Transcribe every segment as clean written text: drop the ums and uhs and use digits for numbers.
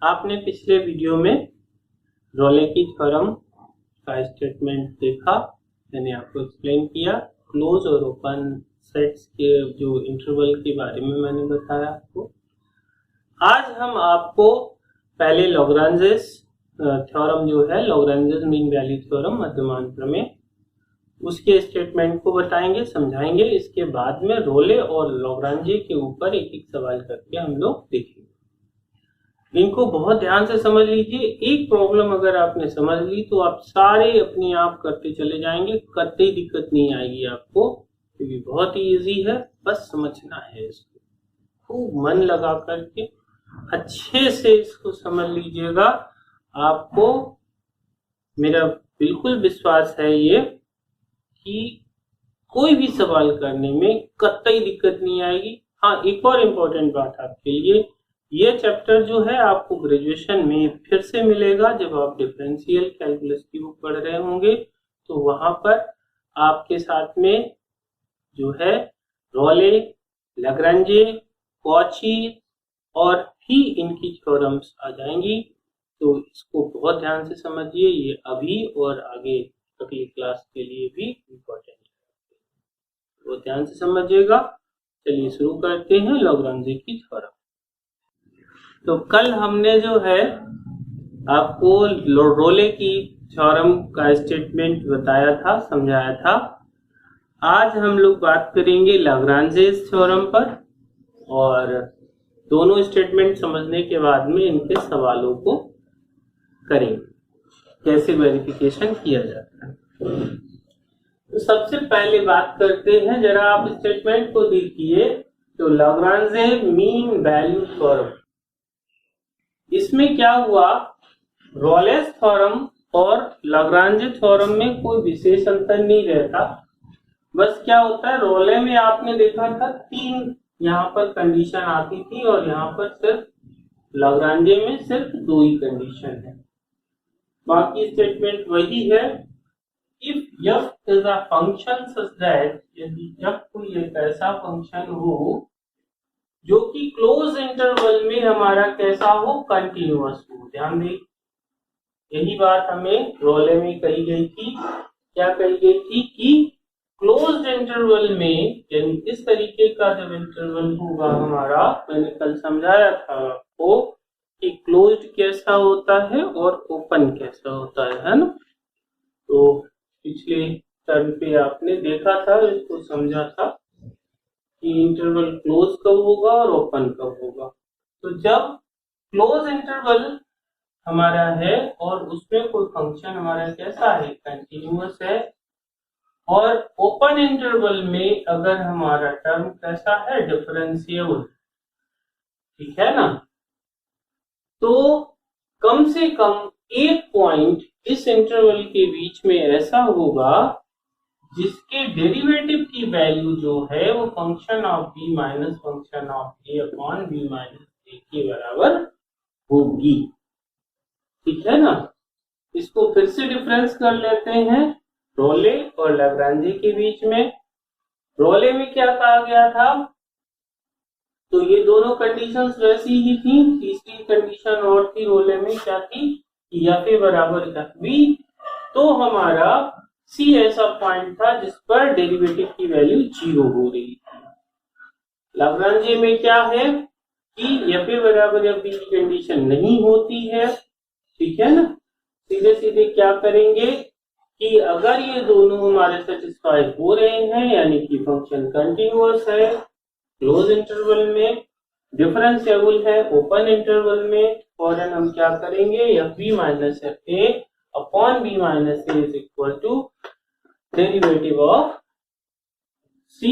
आपने पिछले वीडियो में रोले की थ्योरम का स्टेटमेंट देखा। मैंने आपको एक्सप्लेन किया। क्लोज और ओपन सेट्स के जो इंटरवल के बारे में मैंने बताया आपको। आज हम आपको पहले लॉग्रांजेस थ्योरम जो है, लॉग्रांजेस मीन वैल्यू थ्योरम मध्यमान प्रमेय, उसके स्टेटमेंट को बताएंगे, समझाएंगे। इसके बाद में रोले और लॉग्रांजे के ऊपर एक एक सवाल करके हम लोग देखेंगे। इनको बहुत ध्यान से समझ लीजिए। एक प्रॉब्लम अगर आपने समझ ली तो आप सारे अपने आप करते चले जाएंगे, कतई दिक्कत नहीं आएगी आपको, क्योंकि बहुत ही इजी है। बस समझना है इसको, खूब मन लगा करके अच्छे से इसको समझ लीजिएगा। आपको मेरा बिल्कुल विश्वास है ये कि कोई भी सवाल करने में कतई दिक्कत नहीं आएगी। हाँ, एक और इम्पोर्टेंट बात आपके लिए, ये चैप्टर जो है आपको ग्रेजुएशन में फिर से मिलेगा। जब आप डिफरेंशियल कैलकुलस की बुक पढ़ रहे होंगे तो वहां पर आपके साथ में जो है रोले, लैग्रांजे, कॉची और भी इनकी थ्योरम्स आ जाएंगी। तो इसको बहुत ध्यान से समझिए, ये अभी और आगे अगली क्लास के लिए भी इम्पोर्टेंट है, तो ध्यान से समझिएगा। चलिए शुरू करते हैं लॉग्रांजे की थ्योरम। तो कल हमने जो है आपको रोले की थ्योरम का स्टेटमेंट बताया था, समझाया था। आज हम लोग बात करेंगे लैग्रांजे थ्योरम पर, और दोनों स्टेटमेंट समझने के बाद में इनके सवालों को करेंगे, कैसे वेरिफिकेशन किया जाता है। तो सबसे पहले बात करते हैं, जरा आप स्टेटमेंट को देखिए। तो लैग्रांजे मीन वैल्यू थ्योरम, इसमें क्या हुआ, रोलेस थ्योरम और लैग्रांजे थ्योरम में कोई विशेष अंतर नहीं रहता। बस क्या होता है, रोले में आपने देखा था 3 यहाँ पर कंडीशन आती थी और यहाँ पर सिर्फ लैग्रांजे में सिर्फ 2 ही कंडीशन है। बाकी स्टेटमेंट वही है। If f is a function such that, यदि f कोई एक ऐसा फंक्शन हो जो कि क्लोज इंटरवल में हमारा कैसा हो, कंटिन्यूअस हो। ध्यान दें, यही बात हमें रोले में कही गई थी। क्या कही गई थी कि क्लोज्ड इंटरवल में, यानी इस तरीके का जब इंटरवल होगा हमारा, मैंने कल समझाया था आपको कि क्लोज्ड कैसा होता है और ओपन कैसा होता है ना। तो पिछले टर्म पे आपने देखा था, इसको समझा था कि इंटरवल क्लोज कब होगा और ओपन कब होगा। तो जब क्लोज इंटरवल हमारा है और उसमें कोई फंक्शन हमारा कैसा है, कंटिन्यूअस है, और ओपन इंटरवल में अगर हमारा टर्म कैसा है, डिफरेंशिएबल, ठीक है ना। तो कम से कम एक पॉइंट इस इंटरवल के बीच में ऐसा होगा जिसके डेरिवेटिव की वैल्यू जो है वो function of b minus function of a upon b minus a के बराबर होगी, ठीक है ना। इसको फिर से डिफरेंस कर लेते हैं रोले और लैग्रांजे के बीच में। रोले में क्या कहा गया था, तो ये दोनों कंडीशंस वैसी ही थी। तीसरी कंडीशन और थी रोले में, क्या थी, एफ ए बराबर FB। तो हमारा C ऐसा पॉइंट था जिस पर डेरिवेटिव की वैल्यू 0 हो रही थी। लैग्रांजे में क्या है कि एफ ए बराबर FB की कंडीशन नहीं होती है, ठीक है ना। सीधे सीधे क्या करेंगे कि अगर ये दोनों हमारे सेटिस्फाई हो रहे हैं, यानी कि फंक्शन कंटिन्यूअस है क्लोज इंटरवल में, डिफरेंशिएबल है ओपन इंटरवल में, फौरन हम क्या करेंगे, FB minus FA upon B minus A is equal to derivative of C,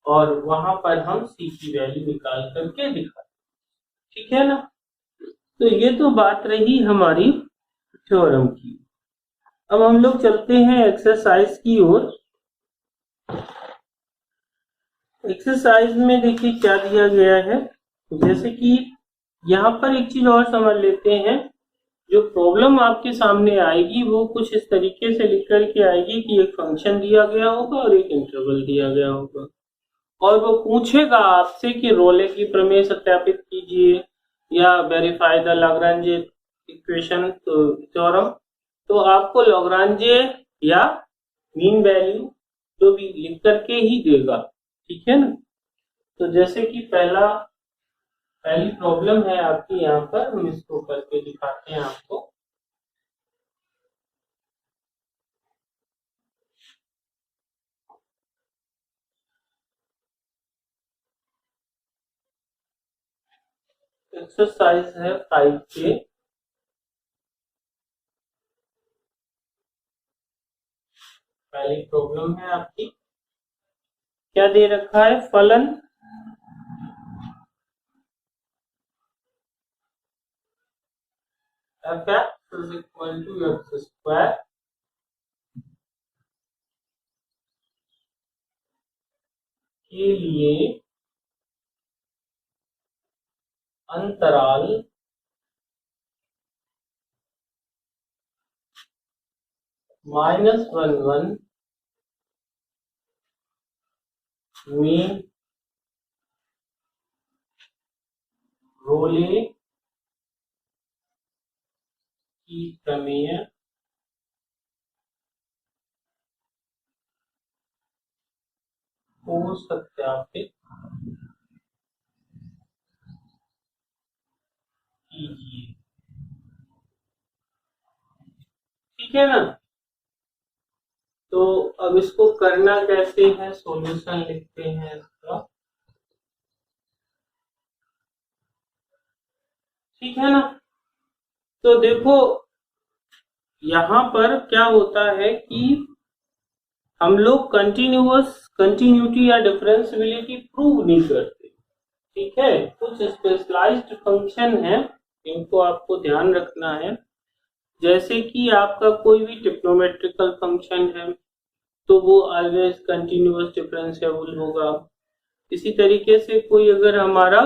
और वहां पर हम C की वैल्यू निकाल करके दिखा, ठीक है ना। तो ये तो बात रही हमारी थ्योरम की। अब हम लोग चलते हैं एक्सरसाइज की ओर। एक्सरसाइज में देखिए क्या दिया गया है। जैसे कि यहाँ पर एक चीज और समझ लेते हैं, जो प्रॉब्लम आपके सामने आएगी वो कुछ इस तरीके से लिख करके आएगी कि एक फंक्शन दिया गया होगा और एक इंटरवल दिया गया होगा, और वो पूछेगा आपसे कि रोले की प्रमेय सत्यापित कीजिए, या verify the Lagrange equation theorem, तो आपको लाग्रांजे या मीन वैल्यू जो भी लिख करके ही देगा, ठीक है ना। तो जैसे कि पहली प्रॉब्लम है आपकी, यहाँ पर हम इसको करके दिखाते हैं आपको। एक्सरसाइज है 5 के। पहली प्रॉब्लम है आपकी, क्या दे रखा है, फलन f(x) is equal to x square के लिए अंतराल -1 में रोले की प्रमेय को सत्यापित कीजिए, ठीक है ना। तो अब इसको करना कैसे है, सॉल्यूशन लिखते हैं इसका, ठीक है ना। तो देखो यहाँ पर क्या होता है कि हम लोग कंटिन्यूटी या डिफरेंशियबिलिटी प्रूव नहीं करते, ठीक है। कुछ स्पेशलाइज्ड फंक्शन है, इनको आपको ध्यान रखना है। जैसे कि आपका कोई भी ट्रिग्नोमेट्रिकल फंक्शन है तो वो ऑलवेज कंटिन्यूअस डिफरेंशिएबल होगा। इसी तरीके से कोई अगर हमारा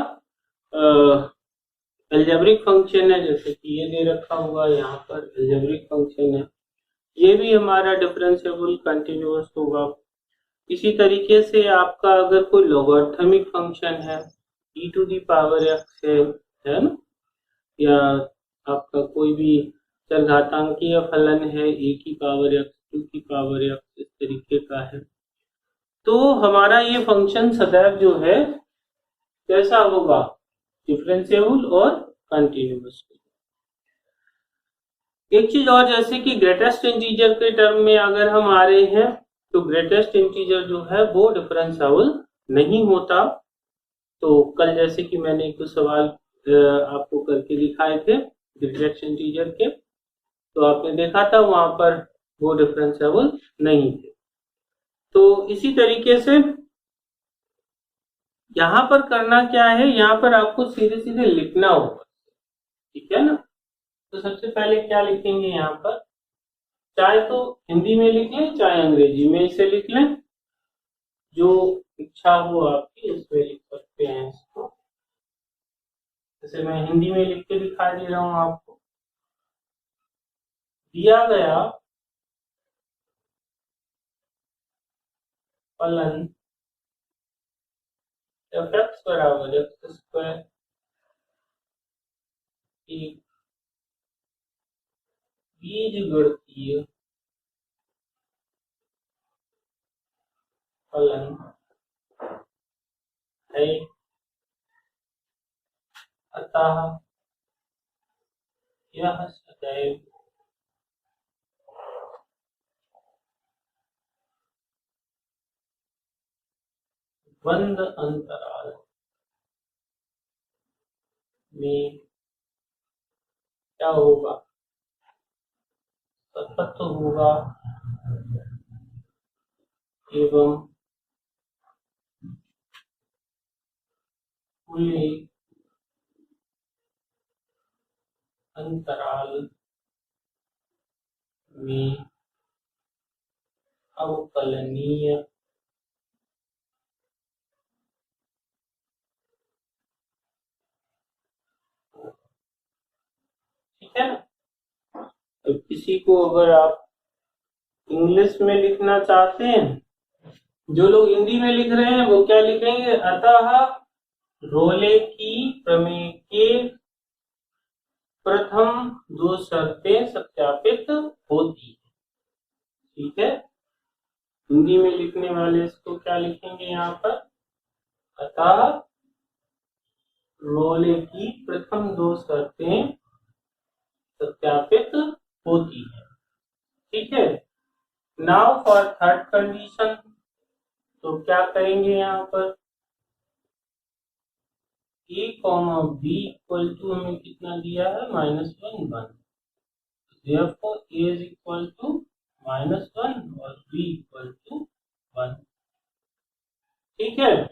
अलजेब्रिक फंक्शन है, जैसे कि ये दे रखा होगा यहाँ पर अलजेब्रिक फंक्शन है, ये भी हमारा डिफरेंशिएबल कंटिन्यूअस होगा। इसी तरीके से आपका अगर कोई लॉगरिथमिक फंक्शन है, e to the power x है ना, या आपका कोई भी चरघातांकीय फलन है a की पावर x, 2 की पावर x, इस तरीके का है, तो हमारा ये फंक्शन सदैव जो है कैसा होगा, डिफरेंशिएबल और कंटिन्यूअस। एक चीज और, जैसे कि ग्रेटेस्ट इंटीजर के टर्म में अगर हम आ रहे हैं तो ग्रेटेस्ट इंटीजर जो है वो डिफरेंशिएबल नहीं होता। तो कल जैसे कि मैंने एक सवाल आपको करके दिखाए थे ग्रेटेस्ट इंटीजर के, तो आपने देखा था वहां पर वो डिफरेंशिएबल नहीं थे। तो इसी तरीके से यहाँ पर करना क्या है, यहाँ पर आपको सीधे सीधे लिखना होगा, ठीक है ना। तो सबसे पहले क्या लिखेंगे यहाँ पर, चाहे तो हिंदी में लिख लें चाहे अंग्रेजी में इसे लिख लें, जो इच्छा हो आपकी इसमें लिख सकते हैं इसको। जैसे मैं हिंदी में लिख के दिखा दे रहा हूं आपको। दिया गया फलन f(x) बराबर x स्क्वायर एक बीजगणितीय फलन है, अतः यह सदैव बंद अंतराल में क्या होगा, सतत होगा एवं खुले अंतराल में अवकलनीय, ठीक है ना। तो किसी को अगर आप इंग्लिश में लिखना चाहते हैं, जो लोग हिंदी में लिख रहे हैं वो क्या लिखेंगे, अतः रोले की प्रमेय के प्रथम दो शर्तें सत्यापित होती है। ठीक है, हिंदी में लिखने वाले इसको क्या लिखेंगे यहाँ पर, अतः रोले की प्रथम दो शर्तें सत्यापित होती है। ठीक है, नाउ फॉर थर्ड कंडीशन, तो क्या करेंगे यहाँ पर, a b इक्वल टू हमें कितना दिया है, -1 1, therefore a is equal to -1 और b इक्वल टू 1। ठीक है,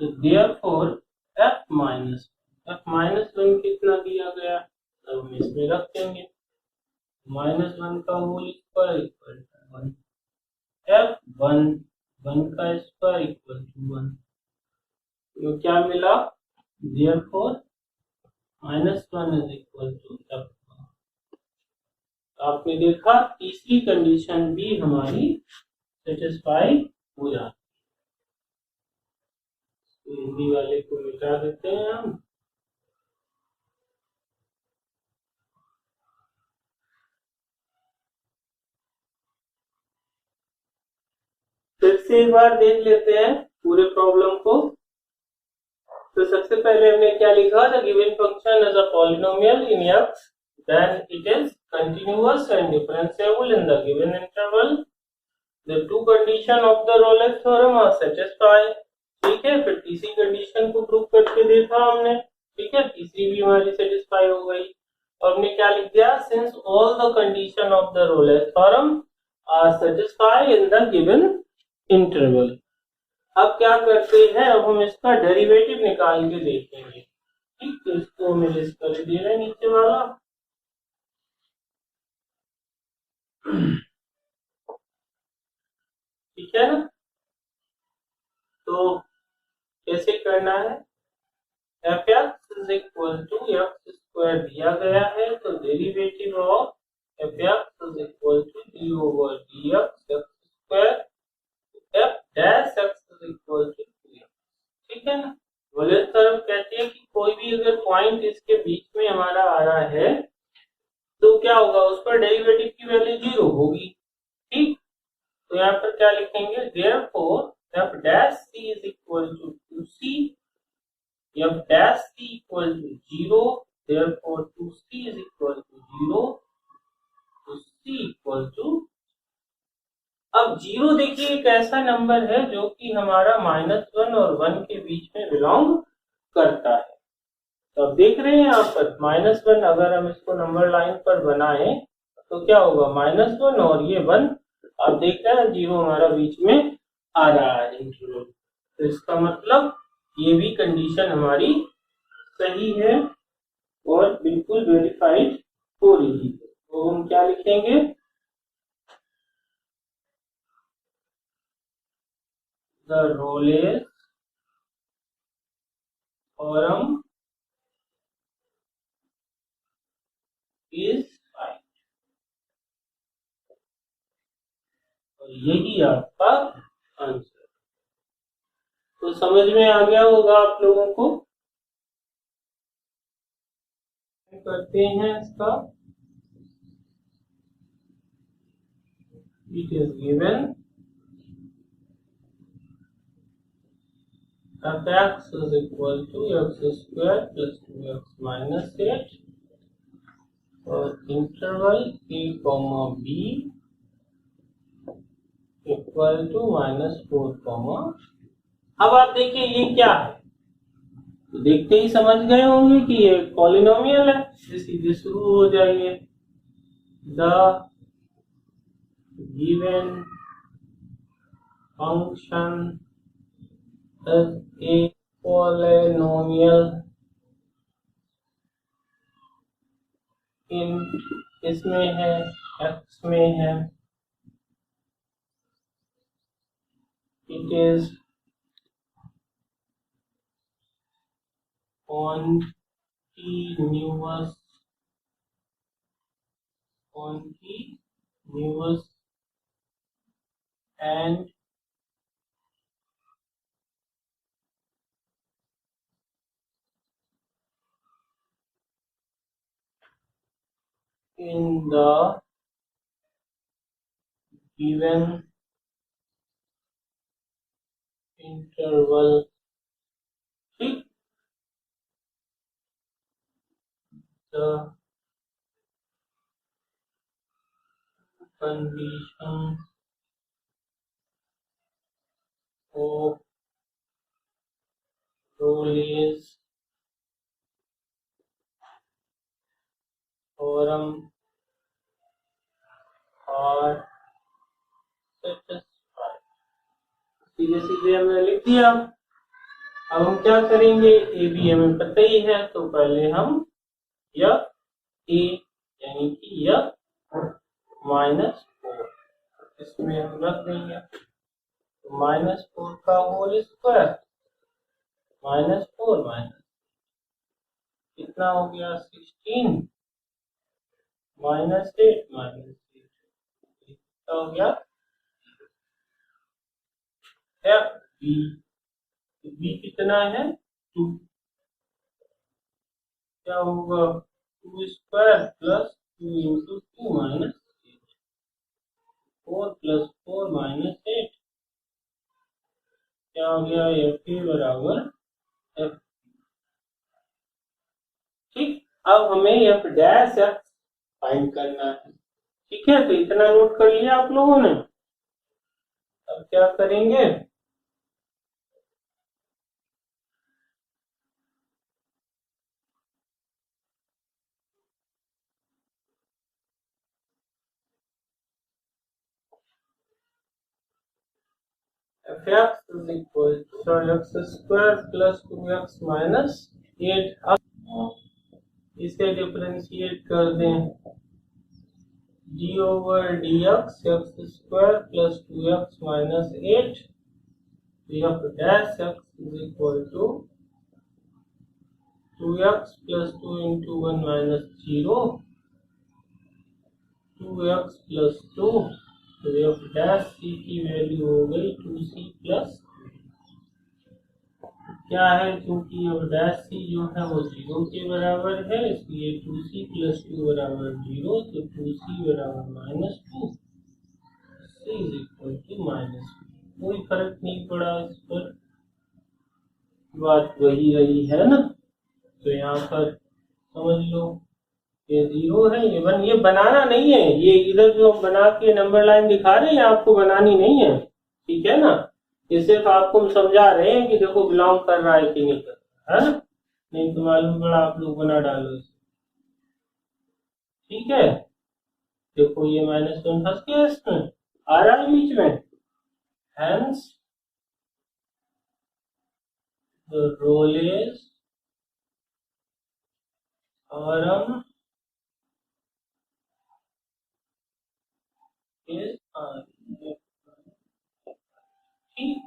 तो therefore f-1 कितना दिया गया, तो हम इसमें रख देंगे -1 का whole square equal to 1, f1 1 का स्क्वायर इक्वल टू 1। तो क्या मिला, therefore -1 is equal to f1। आपने देखा तीसरी कंडीशन भी हमारी सेटिस्फाई हो जाती है। हिंदी वाले को मिटा देते हैं हम। फिर से एक बार देख लेते हैं पूरे प्रॉब्लम को। तो सबसे पहले हमने क्या लिखा, the given function is a polynomial in x, then it is continuous and differentiable in the given interval, the two condition of the Rolle's theorem are satisfied। ठीक है, फिर तीसरी कंडीशन को प्रूव करके देखा हमने। ठीक है, तीसरी भी हमारी सेटिस्फाई हो गई। और हमने क्या लिख दिया, since all the condition of the Rolle's theorem are satisfied in the given interval। अब क्या करते हैं, अब हम इसका डेरिवेटिव निकाल के देखेंगे। ठीक, तो इसको हमें लिस्ट कर दे रहे हैं नीचे वाला। ठीक है ना, तो कैसे करना है, F X is equal to X square दिया गया है, तो derivative of F X is equal to D over D X square, F dash X is equal to 2x। ठीक है ना, वॉलेस थ्योरम कहती है कि कोई भी अगर पॉइंट इसके बीच में हमारा आ रहा है तो क्या होगा, उस पर डेरिवेटिव की वैल्यू 0 होगी। ठीक, तो यहाँ पर क्या लिखेंगे, therefore f dash c is equal to 2c, f dash c equal to 0, therefore 2c is equal to 0, तो c equal to, अब 0 देखिए एक ऐसा नंबर है जो कि हमारा -1 और 1 के बीच में बिलोंग करता है। तो अब देख रहे हैं यहाँ पर -1, अगर हम इसको नंबर लाइन पर बनाएं तो क्या होगा, -1 और ये 1, आप देख रहे हैं 0 हमारा बीच में आ रहा है इंटरवल। तो इसका मतलब ये भी कंडीशन हमारी सही है और बिल्कुल वेरीफाइड हो रही है। तो हम क्या लिखेंगे, the Rolle's theorem is find, और यही आपका आंसर। तो समझ में आ गया होगा आप लोगों को। करते हैं इसका, it is given f x is equal to x square plus 2x minus 8 और interval a comma b equal to -4 comma। अब आप देखिए ये क्या है, तो देखते ही समझ गए होंगे कि ये पॉलिनोमियल है। सीधे शुरू हो जाइए, the given function is a polynomial in, इसमें है x में है, it is continuous and in the given interval, ठीक, the condition of Rolle's theorem are satisfied। सीधे सीधे हमने लिख दिया। अब हम क्या करेंगे, ए बी हमें पता ही है, तो पहले हम यह ए यानी कि यह -4 इसमें हम रख देंगे, तो -4 का होल स्क्वायर -4 माइनस कितना हो गया 16 -8 -8 कितना हो गया बी, बी कितना है 2, क्या होगा 2 square plus 2 into 2 minus 4 plus 4 minus 8 क्या हो गया एफ ए बराबर एफ। ठीक, अब हमें एफ डैश एक्स फाइंड करना है। ठीक है, तो इतना नोट कर लिया आप लोगों ने। अब क्या करेंगे, f(x) is equal to x square plus 2x minus 8। अब इसे डिफरेंशिएट कर दें, d over dx x square plus 2x minus 8, f dash x is equal to 2x plus 2 into 1 minus 0, 2x plus 2, तो एफ डैश सी की value हो गई 2c plus, क्या है, क्योंकि एफ डैश सी जो है वो 0 के बराबर है, इसलिए 2c प्लस 2 बराबर 0, तो 2c बराबर -2, c इज इक्वल टू -2। कोई फर्क नहीं पड़ा इस पर, बात वही रही है ना। तो यहाँ पर समझ लो ये 0 है, ये बनाना नहीं है, ये इधर जो बना के नंबर लाइन दिखा रहे हैं आपको बनानी नहीं है, ठीक है ना। ये सिर्फ आपको हम समझा रहे हैं कि देखो बिलोंग कर रहा है कि नहीं कर रहा है ना, नहीं तो मालूम पड़ा आप लोग बना डालो इसे। ठीक है, देखो ये -1 फंस गया, इसमें आ रहा है बीच में, हेंस द रोलेस थ्योरम ठीक,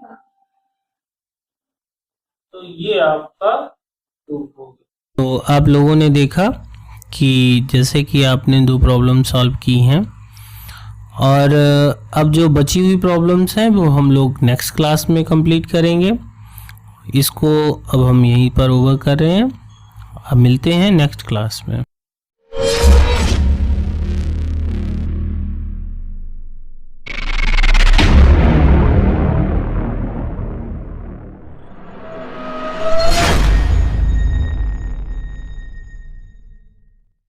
तो ये आपका प्रूफ हो गया। तो आप लोगों ने देखा कि जैसे कि आपने 2 प्रॉब्लम सॉल्व की हैं, और अब जो बची हुई प्रॉब्लम्स हैं वो हम लोग नेक्स्ट क्लास में कंप्लीट करेंगे। इसको अब हम यहीं पर ओवर कर रहे हैं, अब मिलते हैं नेक्स्ट क्लास में।